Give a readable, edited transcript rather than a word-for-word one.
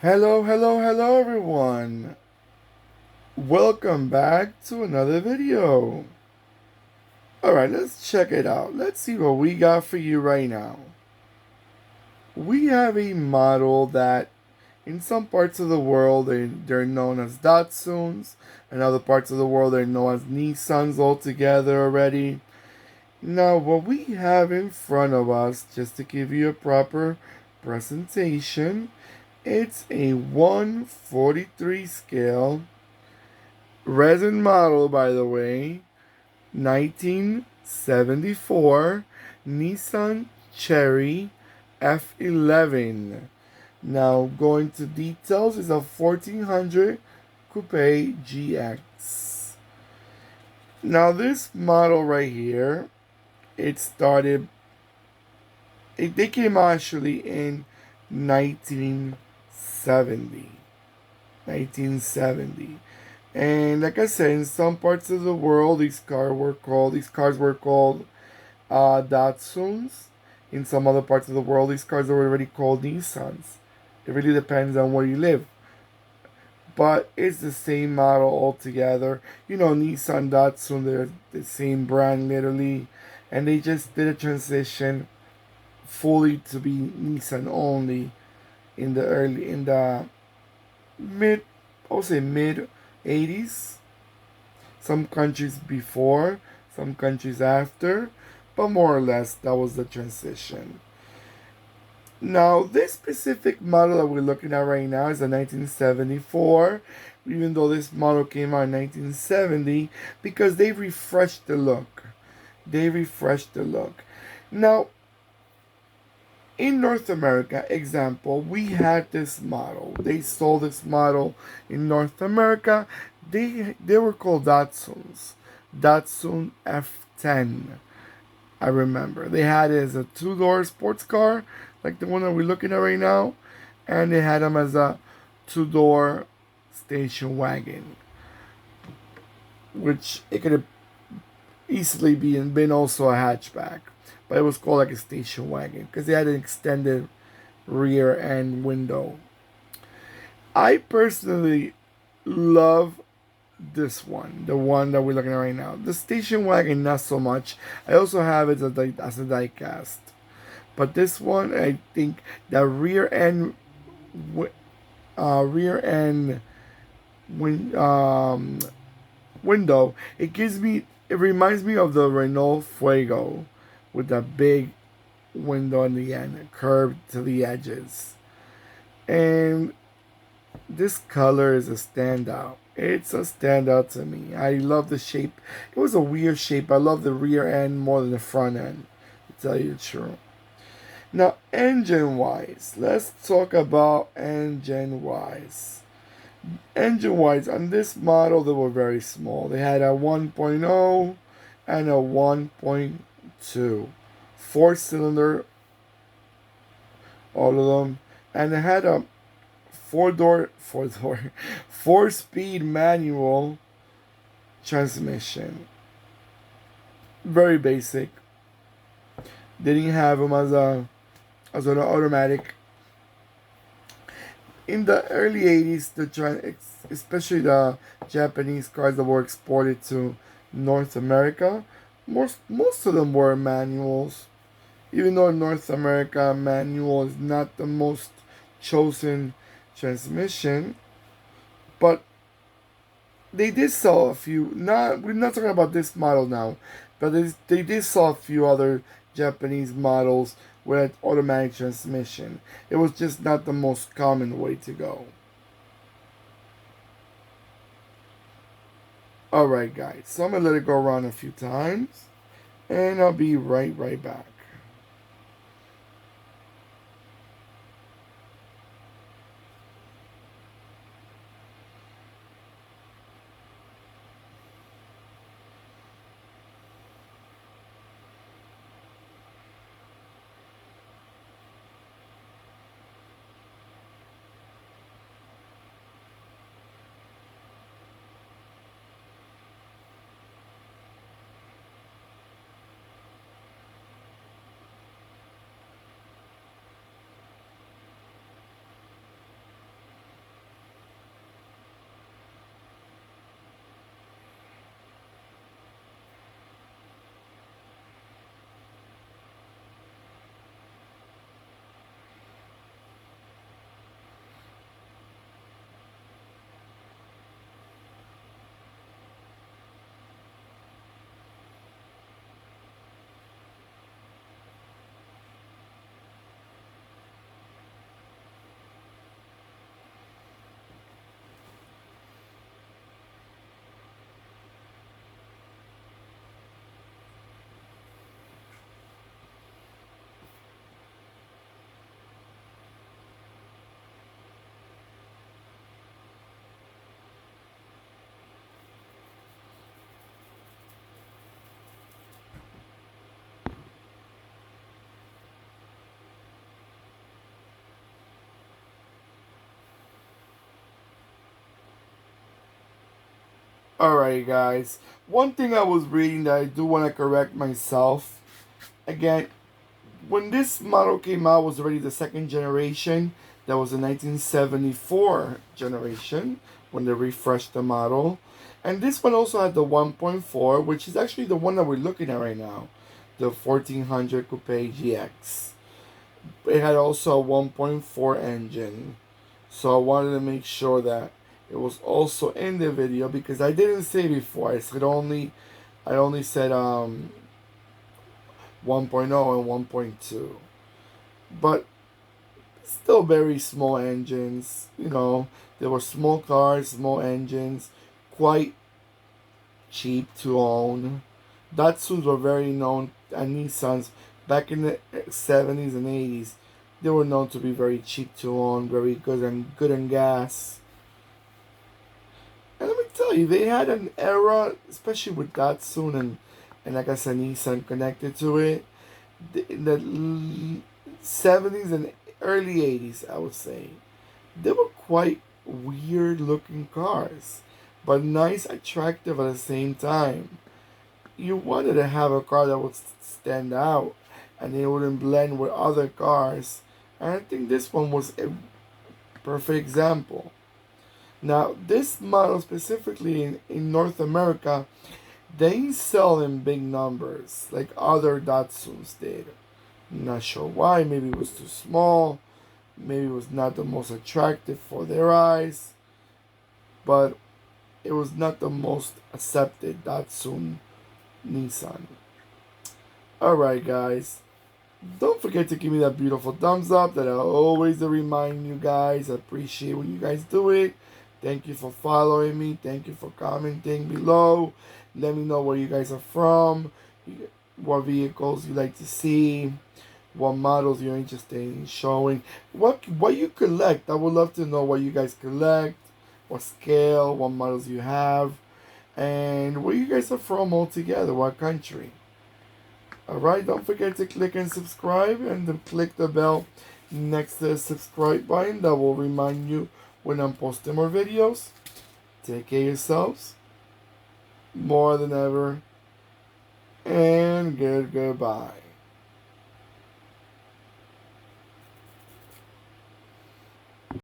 Hello, hello, hello everyone. Welcome back to another video. Alright, let's check it out. Let's see what we got for you right now. We have a model that in some parts of the world they're known as Datsuns. In other parts of the world they're known as Nissans altogether already. Now what we have in front of us, just to give you a proper presentation, it's a 143 scale resin model, by the way, 1974 Nissan Cherry F-11. Now, going to details, is a 1400 Coupe GX. Now, this model right here, it started, they came out actually in 1970. 1970. And like I said, in some parts of the world, these cars were called Datsuns. In some other parts of the world, these cars are already called Nissans. It really depends on where you live. But it's the same model altogether. You know, Nissan, Datsun, they're the same brand literally. And they just did a transition fully to be Nissan only in the mid, I would say mid 80s. Some countries before, some countries after, but more or less that was the transition. Now, this specific model that we're looking at right now is a 1974, even though this model came out in 1970, because they refreshed the look. They refreshed the look. Now, in North America, example, we had this model. They sold this model in North America. They were called Datsuns. Datsun F-10. I remember. They had it as a two-door sports car, like the one that we're looking at right now, and they had them as a two-door station wagon, which it could have easily been also a hatchback, but it was called like a station wagon because they had an extended rear end window. I personally love this one, the one that we're looking at right now. The station wagon, not so much. I also have it as a die cast, but this one, I think the rear end win, window, it reminds me of the Renault Fuego with that big window in the end, curved to the edges. And this color is a standout. It's a standout to me. I love the shape. It was a weird shape. I love the rear end more than the front end, to tell you the truth. Now, engine wise, let's talk about engine wise. Engine wise, on this model, they were very small. They had a 1.0 and a 1.2. Four-cylinder, all of them. And it had a four-speed manual transmission. Very basic. They didn't have them as an automatic. In the early 80s, especially the Japanese cars that were exported to North America, most of them were manuals. Even though in North America, manual is not the most chosen transmission, but they did sell a few. Not We're not talking about this model now, but they did sell a few other Japanese models with automatic transmission. It was just not the most common way to go. Alright guys, so I'm gonna let it go around a few times and I'll be right back. Alright, guys. One thing I was reading that I do want to correct myself. Again, when this model came out, was already the second generation. That was the 1974 generation when they refreshed the model. And this one also had the 1.4, which is actually the one that we're looking at right now, the 1400 Coupe GX. It had also a 1.4 engine. So I wanted to make sure that it was also in the video because I didn't say before. I only said 1.0 and 1.2. But still very small engines, They were small cars, small engines, quite cheap to own. Datsuns were very known, and Nissans back in the 70s and 80s, they were known to be very cheap to own, very good in gas. And let me tell you, they had an era, especially with Datsun and like I said, Nissan connected to it. In the 70s and early 80s, I would say, they were quite weird looking cars, but nice, attractive at the same time. You wanted to have a car that would stand out and it wouldn't blend with other cars. And I think this one was a perfect example. Now, this model specifically in North America, they sell in big numbers like other Datsuns did. Not sure why. Maybe it was too small. Maybe it was not the most attractive for their eyes. But it was not the most accepted Datsun Nissan. Alright, guys. Don't forget to give me that beautiful thumbs up that I always remind you guys. I appreciate when you guys do it. Thank you for following me. Thank you for commenting below. Let me know where you guys are from, what vehicles you like to see, what models you're interested in showing, what you collect. I would love to know what you guys collect, what scale, what models you have, and where you guys are from altogether, what country. Alright, don't forget to click and subscribe and then click the bell next to the subscribe button. That will remind you when I'm posting more videos. Take care of yourselves more than ever. And goodbye.